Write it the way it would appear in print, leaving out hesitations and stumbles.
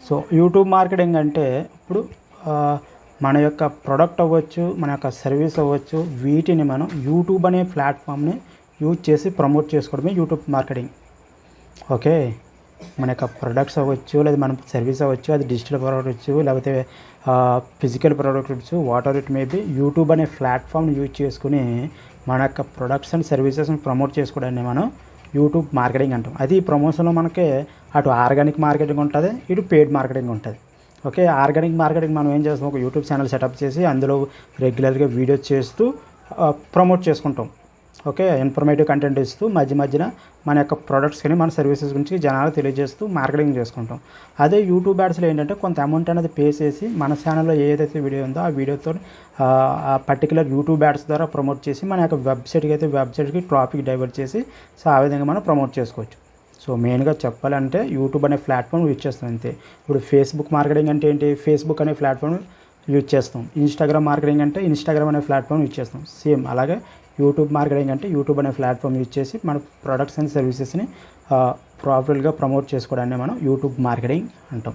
So YouTube marketing అంటే ఇప్పుడు మన యొక్క ప్రోడక్ట్ అవ్వచ్చు, మన యొక్క సర్వీస్ అవ్వచ్చు, వీటిని మనం యూట్యూబ్ అనే ప్లాట్ఫామ్ని యూజ్ చేసి ప్రమోట్ చేసుకోవడమే యూట్యూబ్ మార్కెటింగ్. ఓకే, మన యొక్క ప్రొడక్ట్స్ అవ్వచ్చు, లేదా మన సర్వీస్ అవ్వచ్చు, అది డిజిటల్ ప్రోడక్ట్ అవ్వచ్చు, లేకపోతే ఫిజికల్ ప్రోడక్ట్ అవ్వచ్చు, what ever it may be, YouTube అనే ప్లాట్ఫామ్ని యూజ్ చేసుకుని మన యొక్క ప్రొడక్ట్స్ అండ్ సర్వీసెస్ని ప్రమోట్ చేసుకోవడాన్ని మనం యూట్యూబ్ మార్కెటింగ్ అంటాం. అది ఈ ప్రమోషన్లో మనకి అటు ఆర్గానిక్ మార్కెటింగ్ ఉంటుంది, ఇటు పెయిడ్ మార్కెటింగ్ ఉంటుంది. ఓకే, ఆర్గానిక్ మార్కెటింగ్ మనం ఏం చేస్తాం, ఒక యూట్యూబ్ ఛానల్ సెటప్ చేసి అందులో రెగ్యులర్గా వీడియోస్ చేస్తూ ప్రమోట్ చేసుకుంటాం. ఓకే, ఇన్ఫర్మేటివ్ కంటెంట్ ఇస్తూ మధ్యన మన యొక్క ప్రొడక్ట్స్ కానీ మన సర్వీసెస్ గురించి జనాలు తెలియజేస్తూ మార్కెటింగ్ చేసుకుంటాం. అదే యూట్యూబ్ యాడ్స్లో ఏంటంటే కొంత అమౌంట్ అనేది పే చేసి మన ఛానల్లో ఏదైతే వీడియో ఉందో ఆ వీడియోతో ఆ పర్టికులర్ యూట్యూబ్ యాడ్స్ ద్వారా ప్రమోట్ చేసి మన యొక్క వెబ్సైట్కి ట్రాఫిక్ డైవర్ట్ చేసి సో ఆ విధంగా మనం ప్రమోట్ చేసుకోవచ్చు. సో మెయిన్గా చెప్పాలంటే యూట్యూబ్ అనే ప్లాట్ఫామ్ యూజ్ చేస్తాం అంతే. ఇప్పుడు ఫేస్బుక్ మార్కెటింగ్ అంటే ఏంటి, ఫేస్బుక్ అనే ప్లాట్ఫామ్ యూజ్ చేస్తాం. ఇన్స్టాగ్రామ్ మార్కెటింగ్ అంటే ఇన్స్టాగ్రామ్ అనే ప్లాట్ఫామ్ యూజ్ చేస్తాం. సేమ్ అలాగే యూట్యూబ్ మార్కెటింగ్ అంటే యూట్యూబ్ అనే ప్లాట్ఫామ్ యూజ్ చేసి మన ప్రొడక్ట్స్ అండ్ సర్వీసెస్ని ప్రాఫిటబుల్గా ప్రమోట్ చేసుకోవడాన్ని మనం యూట్యూబ్ మార్కెటింగ్ అంటాం.